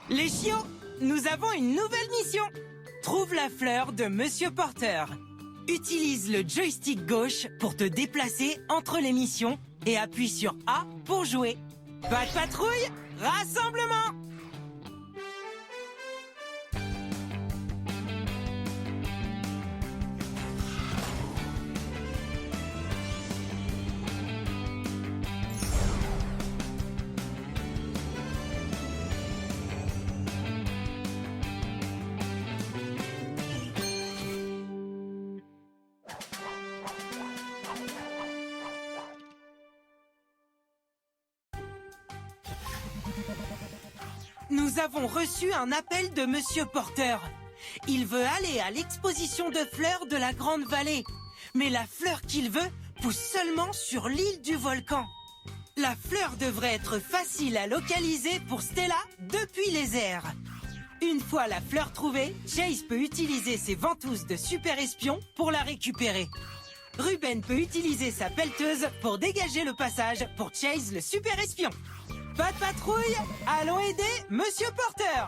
Les chiots, nous avons une nouvelle mission. Trouve la fleur de Monsieur Porter. Utilise le joystick gauche pour te déplacer entre les missions et appuie sur A pour jouer. Pas de patrouille, rassemblement! Nous avons reçu un appel de Monsieur Porter. Il veut aller à l'exposition de fleurs de la Grande Vallée. Mais la fleur qu'il veut pousse seulement sur l'île du volcan. La fleur devrait être facile à localiser pour Stella depuis les airs. Une fois la fleur trouvée, Chase peut utiliser ses ventouses de super espion pour la récupérer. Ruben peut utiliser sa pelleteuse pour dégager le passage pour Chase le super espion. Pas de patrouille, allons aider Monsieur Porter.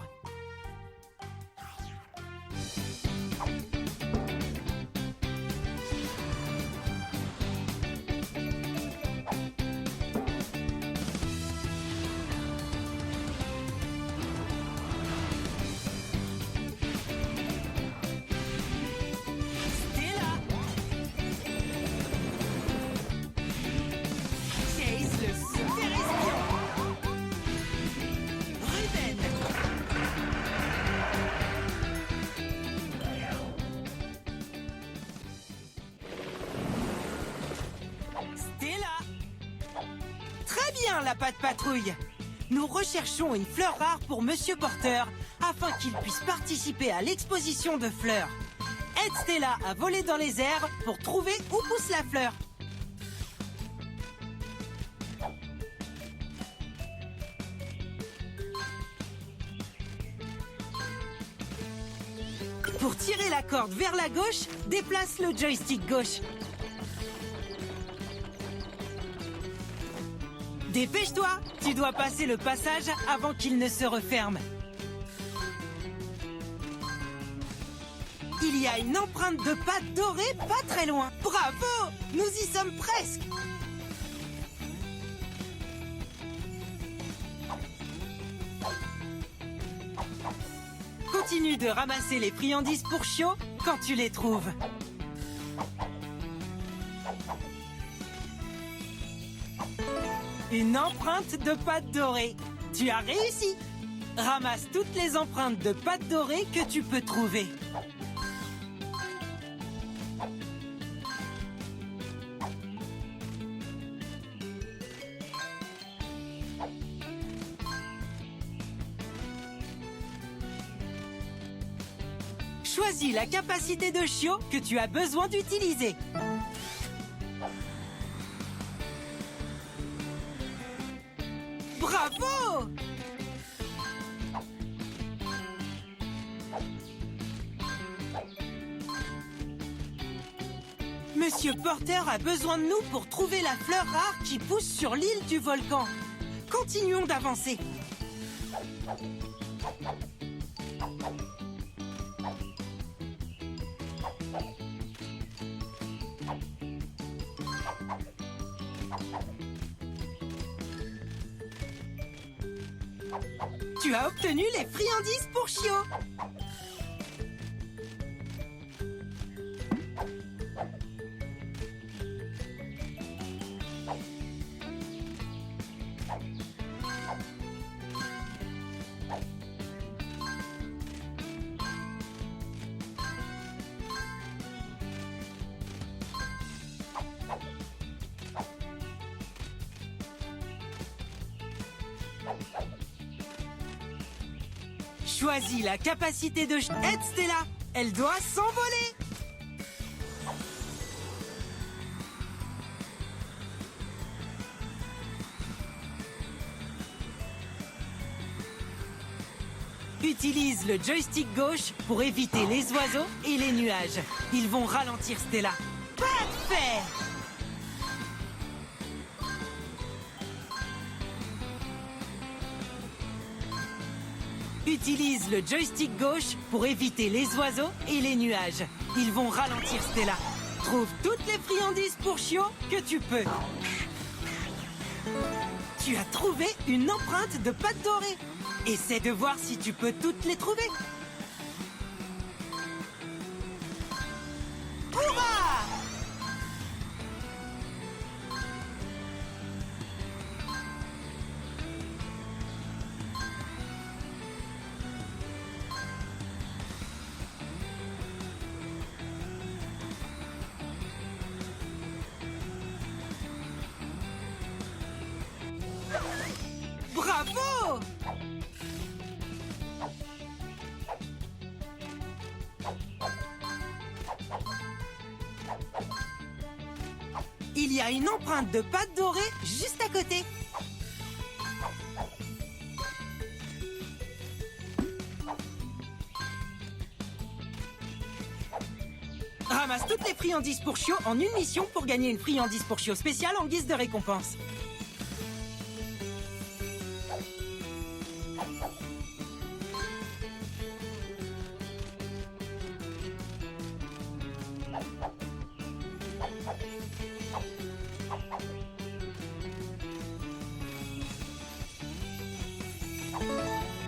La patte patrouille. Nous recherchons une fleur rare pour Monsieur Porter afin qu'il puisse participer à l'exposition de fleurs. Aide Stella à voler dans les airs pour trouver où pousse la fleur. Pour tirer la corde vers la gauche, déplace le joystick gauche. Dépêche-toi, tu dois passer le passage avant qu'il ne se referme. Il y a une empreinte de pâte dorée pas très loin. Bravo! Nous y sommes presque. Continue de ramasser les friandises pour chiots quand tu les trouves. Une empreinte de pâte dorée. Tu as réussi. Ramasse toutes les empreintes de pâte dorée que tu peux trouver. Choisis la capacité de chiot que tu as besoin d'utiliser. Bravo! Monsieur Porter a besoin de nous pour trouver la fleur rare qui pousse sur l'île du volcan. Continuons d'avancer. Tu as obtenu les friandises pour chiots. Choisis la capacité de... Aide Stella, elle doit s'envoler. Utilise le joystick gauche pour éviter les oiseaux et les nuages. Ils vont ralentir Stella. Parfait! Utilise le joystick gauche pour éviter les oiseaux et les nuages. Ils vont ralentir Stella. Trouve toutes les friandises pour chiots que tu peux. Tu as trouvé une empreinte de pâte dorée. Essaie de voir si tu peux toutes les trouver. Hurrah! Bravo! Il y a une empreinte de pâte dorée juste à côté. Ramasse toutes les friandises pour chiots en une mission pour gagner une friandise pour chiots spéciale en guise de récompense.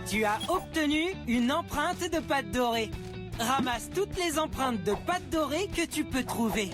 Tu as obtenu une empreinte de pâte dorée. Ramasse toutes les empreintes de pâte dorée que tu peux trouver.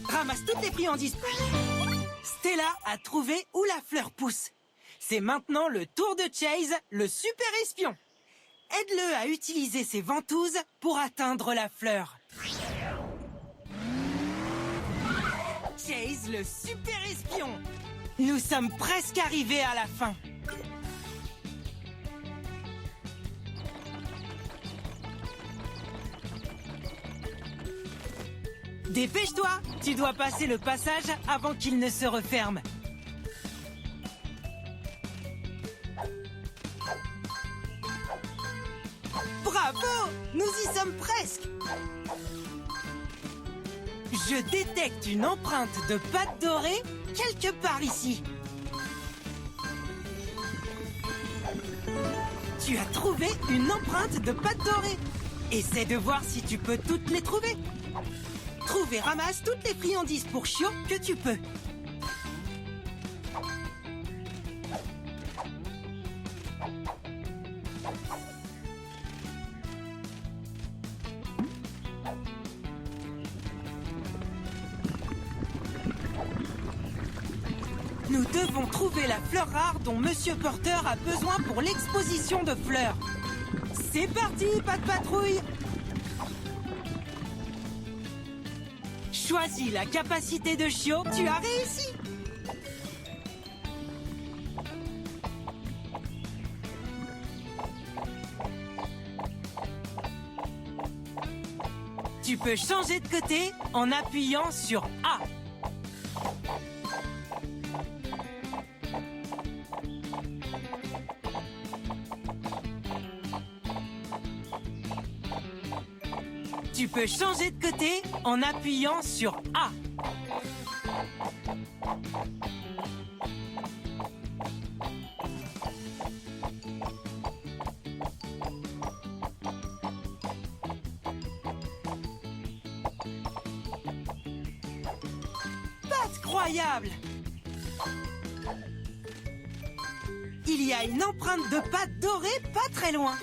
Ramasse toutes les friandises. Stella a trouvé où la fleur pousse. C'est maintenant le tour de Chase, le super espion. Aide-le à utiliser ses ventouses pour atteindre la fleur. Chase, le super espion. Nous sommes presque arrivés à la fin. Dépêche-toi, tu dois passer le passage avant qu'il ne se referme. Bravo, nous y sommes presque. Je détecte une empreinte de pâte dorée quelque part ici. Tu as trouvé une empreinte de pâte dorée. Essaie de voir si tu peux toutes les trouver. Trouve et ramasse toutes les friandises pour chiots que tu peux. Nous devons trouver la fleur rare dont Monsieur Porter a besoin pour l'exposition de fleurs. C'est parti, Pat Patrouille! Choisis la capacité de chiot, tu as réussi! Tu peux changer de côté en appuyant sur A. Tu peux changer de côté en appuyant sur A. Incroyable! Il y a une empreinte de pâte dorée pas très loin.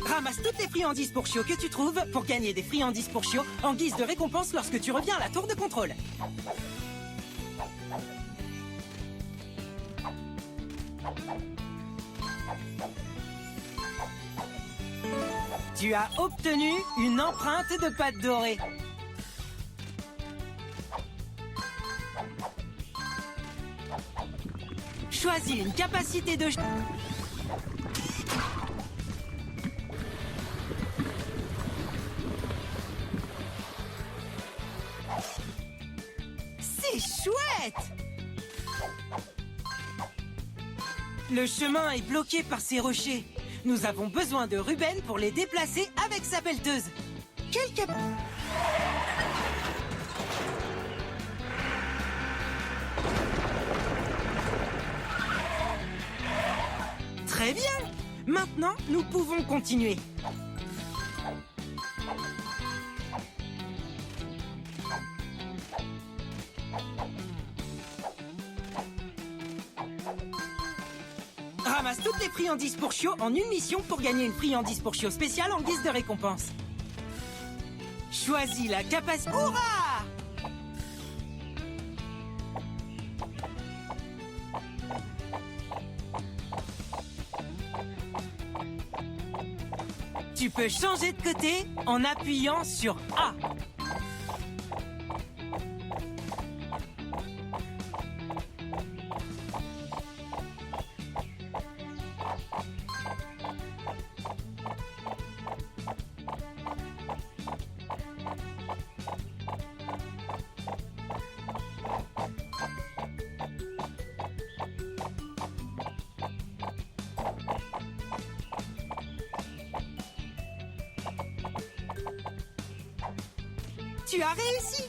Ramasse toutes les friandises pour chiots que tu trouves pour gagner des friandises pour chiots en guise de récompense lorsque tu reviens à la tour de contrôle. Tu as obtenu une empreinte de pâte dorée. Choisis une capacité de... C'est chouette! Le chemin est bloqué par ces rochers. Nous avons besoin de Ruben pour les déplacer avec sa pelleteuse. Quel cap... Très bien! Maintenant, nous pouvons continuer. Ramasse toutes les friandises pour chiots en une mission pour gagner une friandise pour chiots spéciale en guise de récompense. Choisis la capacité... Hurrah! Tu peux changer de côté en appuyant sur A. Tu as réussi!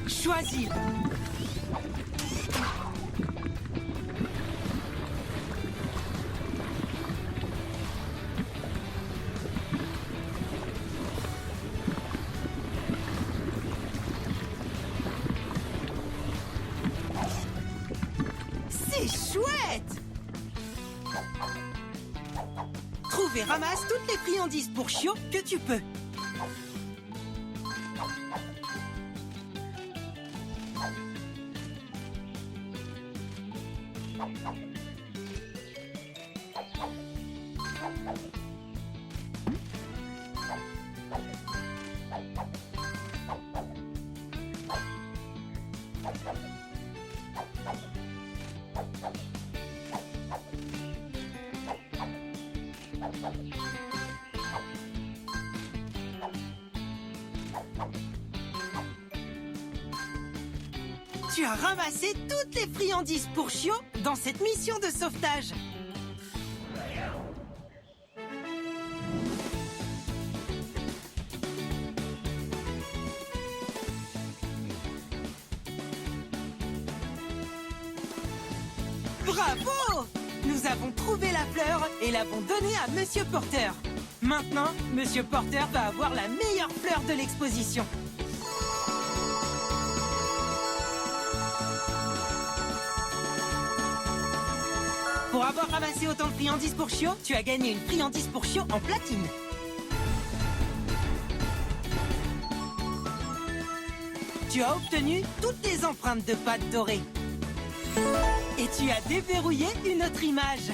Choisis. C'est chouette! Trouve et ramasse toutes les friandises pour chiots que tu peux. Tu as ramassé toutes les friandises pour chiots dans cette mission de sauvetage. Bravo! Nous avons trouvé la fleur et l'avons donnée à Monsieur Porter. Maintenant, Monsieur Porter va avoir la meilleure fleur de l'exposition. Pour avoir ramassé autant de friandises pour chiots, tu as gagné une friandise pour chiots en platine. Tu as obtenu toutes les empreintes de pâte dorée. Et tu as déverrouillé une autre image.